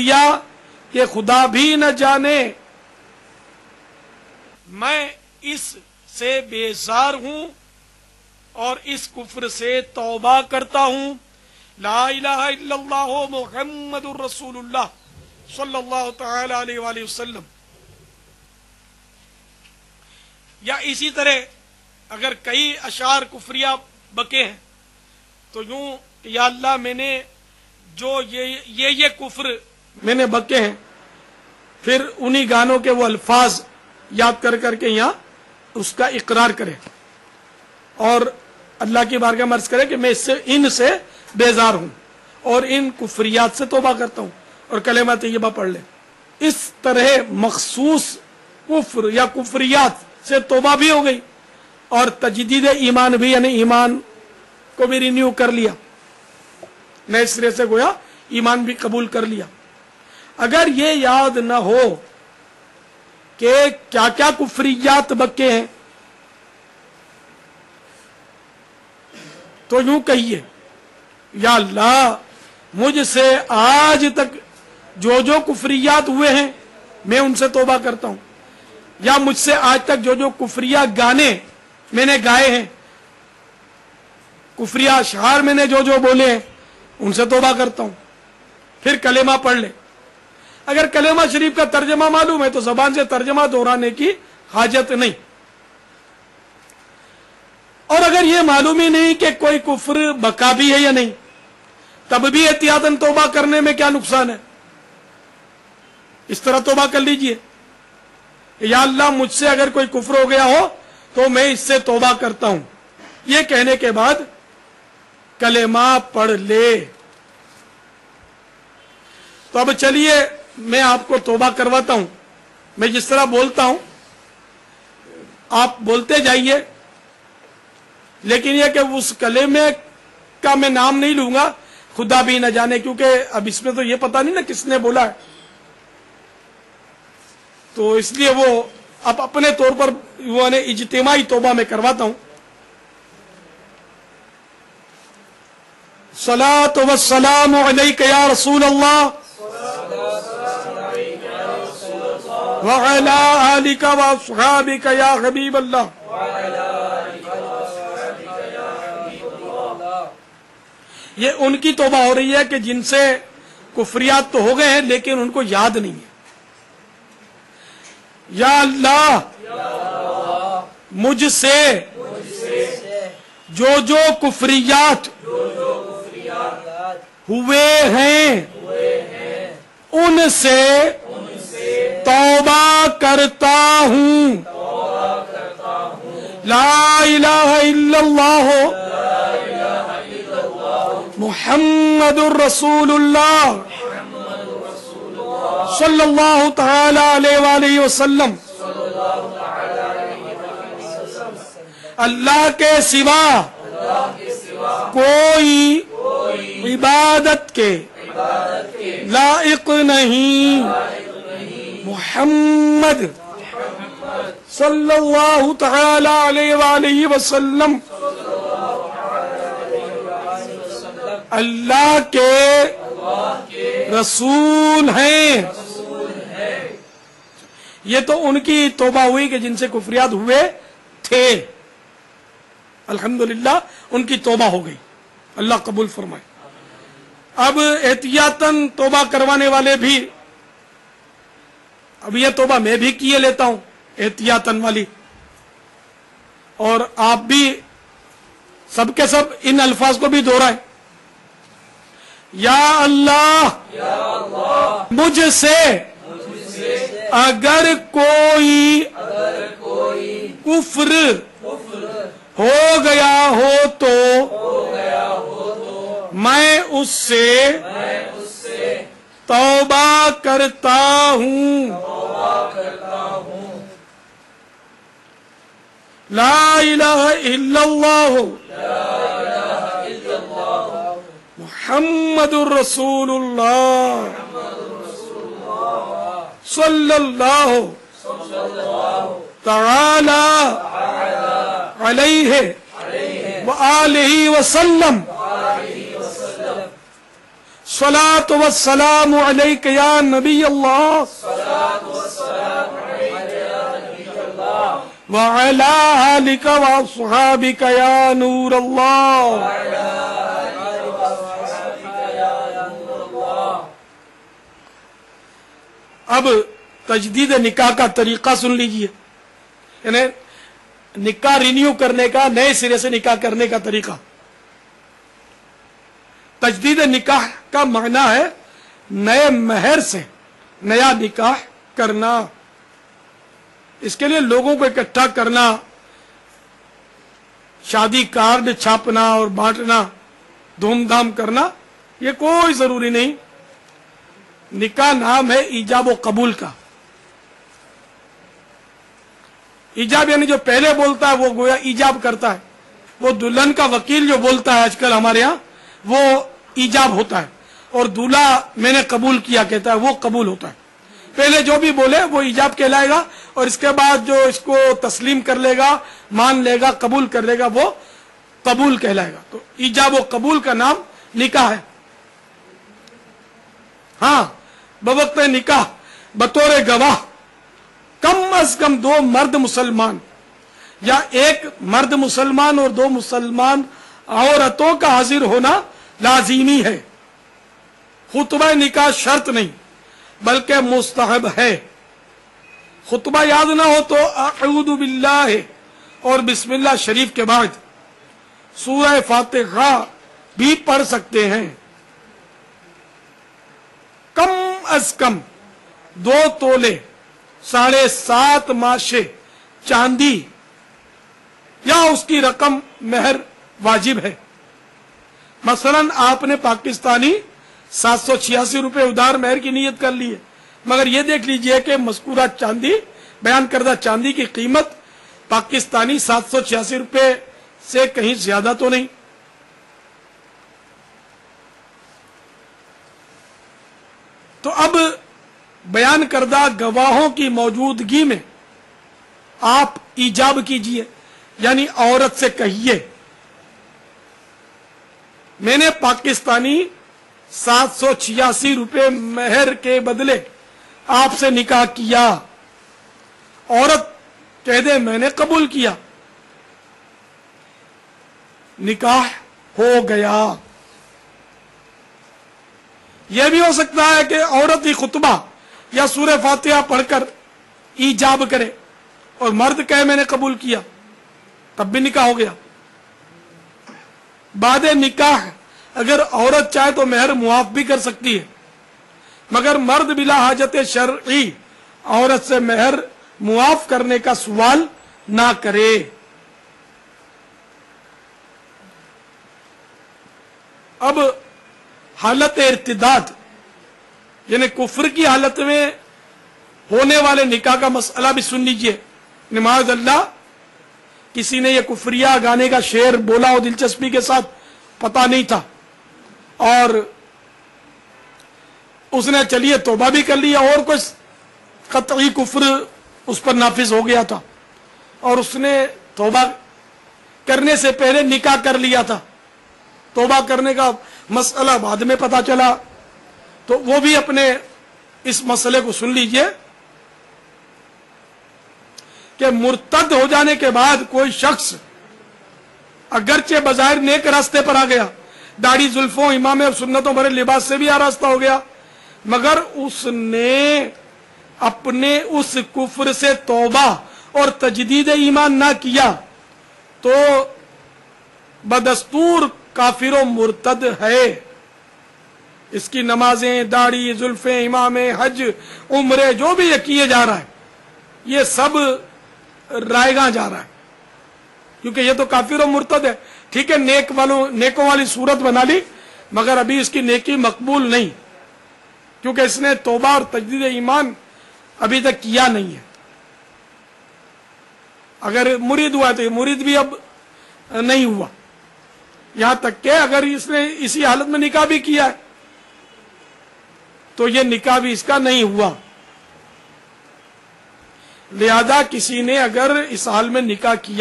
دیا کہ خدا بھی نہ جانے میں اس سے بیزار ہوں اور اس کفر سے توبہ کرتا ہوں. لا الہ الا اللہ محمد الرسول اللہ صلی اللہ تعالی علیہ وآلہ وسلم. یا اسی طرح اگر کئی اشعار کفریہ بکے ہیں تو یوں کہ یا اللہ میں نے جو یہ کفر میں نے بکے ہیں، پھر انہی گانوں کے وہ الفاظ یاد کر کر کے یہاں اس کا اقرار کرے اور اللہ کی بارگاہ میں عرض کرے کہ میں ان سے بیزار ہوں اور ان کفریات سے توبہ کرتا ہوں اور کلمہ طیبہ پڑھ لے. اس طرح مخصوص کفر یا کفریات سے توبہ بھی ہو گئی اور تجدید ایمان بھی، یعنی ایمان کو بھی رینیو کر لیا، نئے سرے سے گویا ایمان بھی قبول کر لیا. اگر یہ یاد نہ ہو کہ کیا کیا کفریات بکے ہیں تو یوں کہیے یا اللہ مجھ سے آج تک جو کفریات ہوئے ہیں میں ان سے توبہ کرتا ہوں، یا مجھ سے آج تک جو کفریہ گانے میں نے گائے ہیں، کفریہ اشعار میں نے جو بولے ہیں ان سے توبہ کرتا ہوں. پھر کلمہ پڑھ لے. اگر کلمہ شریف کا ترجمہ معلوم ہے تو زبان سے ترجمہ دہرانے کی حاجت نہیں، اور اگر یہ معلوم ہی نہیں کہ کوئی کفر بقا بھی ہے یا نہیں تب بھی احتیاطاً توبہ کرنے میں کیا نقصان ہے. اس طرح توبہ کر لیجئے یا اللہ مجھ سے اگر کوئی کفر ہو گیا ہو تو میں اس سے توبہ کرتا ہوں. یہ کہنے کے بعد کلمہ پڑھ لے. تو اب چلیے میں آپ کو توبہ کرواتا ہوں. میں جس طرح بولتا ہوں آپ بولتے جائیے، لیکن یہ کہ اس کلمے کا میں نام نہیں لوں گا، خدا بھی نہ جانے، کیونکہ اب اس میں تو یہ پتا نہیں نا کس نے بولا ہے، تو اس لیے وہ اب اپنے طور پر وہ اجتماعی توبہ میں کرواتا ہوں. صلاۃ والسلام علیک یا رسول اللہ وعلی آلک واصحابک یا حبیب اللہ. یہ ان کی توبہ ہو رہی ہے کہ جن سے کفریات تو ہو گئے ہیں لیکن ان کو یاد نہیں ہے. یا اللہ مجھ سے جو کفریات ہوئے ہیں ان سے توبہ کرتا ہوں. لا الہ الا اللہ محمد الرسول اللہ صلی اللہ تعالی علیہ وآلہ وسلم. اللہ کے سوا کوئی عبادت کے لائق نہیں. محمد صلی اللہ تعالی علیہ وآلہ وسلم اللہ کے رسول ہیں. یہ تو ان کی توبہ ہوئی کہ جن سے کفریات ہوئے تھے. الحمدللہ ان کی توبہ ہو گئی، اللہ قبول فرمائے. اب احتیاطاً توبہ کروانے والے بھی، اب یہ توبہ میں بھی کیے لیتا ہوں احتیاطاً والی، اور آپ بھی سب کے سب ان الفاظ کو بھی دہرائیں. یا اللہ مجھ سے اگر کوئی کفر ہو گیا ہو تو میں اس سے توبہ کرتا ہوں. لا الہ الا اللہ محمد الرسول اللہ صلی اللہ تعالی علیہ وآلہ وسلم. अस्सलातु वस्सलामु अलैका या नबी अल्लाह व अला आलिका व अस्हाबिका या नूर अल्लाह। अब तजदीद निकाह का तरीका सुन लीजिए, यानी निकाह रिन्यू करने का, नए सिरे से निकाह करने का तरीका। तजदीद निकाह का माना है नए महर से नया निकाह करना। इसके लिए लोगों को इकट्ठा करना, शादी कार्ड छापना और बांटना, धूमधाम करना, ये कोई जरूरी नहीं। निकाह नाम है ईजाब व कबूल का। ईजाब यानी जो पहले बोलता है वो गोया ईजाब करता है। वो दुल्हन का वकील जो बोलता है आजकल हमारे यहाँ, वो ईजाब होता है। और दूल्हा मैंने कबूल किया कहता है, वो कबूल होता है। पहले जो भी बोले वो ईजाब कहलाएगा, और इसके बाद जो इसको तस्लीम कर लेगा, मान लेगा, कबूल कर लेगा, वो कबूल कहलाएगा। तो ईजाब व कबूल का नाम निकाह है। हाँ, बवक्त निकाह बतौर गवाह कम अज कम 2 मर्द मुसलमान या 1 मर्द मुसलमान और 2 मुसलमान औरतों का हाजिर होना लाजिमी है। खुतबा निकाह शर्त नहीं बल्कि मुस्तहब है। खुतबा याद ना हो तो अऊदु बिल्लाह और बिस्मिल्लाह शरीफ के बाद सूरह फातिहा भी पढ़ सकते हैं। कम अज कम 2 तोले 7.5 माशे चांदी या उसकी रकम मेहर वाजिब है। मसलन आपने पाकिस्तानी 786 रुपए उधार मेहर की नीयत कर ली है, मगर ये देख लीजिए कि मज़कूरा चांदी, बयान करदा चांदी की कीमत पाकिस्तानी 786 रुपए से कहीं ज्यादा तो नहीं। तो अब बयान करदा गवाहों की मौजूदगी में आप ईजाब कीजिए, यानी औरत से कहिए मैंने पाकिस्तानी 786 रुपए मेहर के बदले आपसे निकाह किया। औरत कह दे मैंने कबूल किया, निकाह हो गया। यह भी हो सकता है कि औरत ही खुतबा या सूरह फातिहा पढ़कर ईजाब करे और मर्द कहे मैंने कबूल किया, तब भी निकाह हो गया। बाद निकाह अगर औरत चाहे तो मेहर मुआफ भी कर सकती है, मगर मर्द बिला हाजत शरई औरत से मेहर मुआफ करने का सवाल ना करे। अब हालत इर्तिदाद यानी कुफ्र की हालत में होने वाले निकाह का मसला भी सुन लीजिए। नमाज अल्लाह किसी ने यह कुफरिया गाने का शेर बोला हो दिलचस्पी के साथ, पता नहीं था, और उसने चलिए तौबा भी कर लिया और कुछ कतई कुफ्र उस पर नाफिज हो गया था, और उसने तौबा करने से पहले निकाह कर लिया था। तौबा करने का मसला बाद में पता चला, तो वो भी अपने इस मसले को सुन लीजिए कि मुर्तद हो जाने के बाद कोई शख्स अगरचे बजाहिर नेक रास्ते पर आ गया, दाढ़ी जुल्फों इमाम और सुन्नतों भरे लिबास से भी आरास्ता हो गया, मगर उसने अपने उस कुफ्र से तौबा और तजदीद ईमान ना किया तो बदस्तूर काफिर मुर्तद है। इसकी नमाजें, दाढ़ी, जुल्फे, इमामे, हज, उम्रे जो भी ये किए जा रहा है, ये सब रायगा जा रहा है, क्योंकि ये तो काफिर मुर्तद है। ठीक है, नेकों वाली सूरत बना ली, मगर अभी इसकी नेकी मकबूल नहीं, क्योंकि इसने तौबा और तजदीद ईमान अभी तक किया नहीं है। अगर मुरीद हुआ तो मुरीद भी अब नहीं हुआ, यहां तक कि अगर इसने इसी हालत में निकाह भी किया है तो ये निकाह भी इसका नहीं हुआ। लिहाजा किसी ने अगर इस हाल में निकाह किया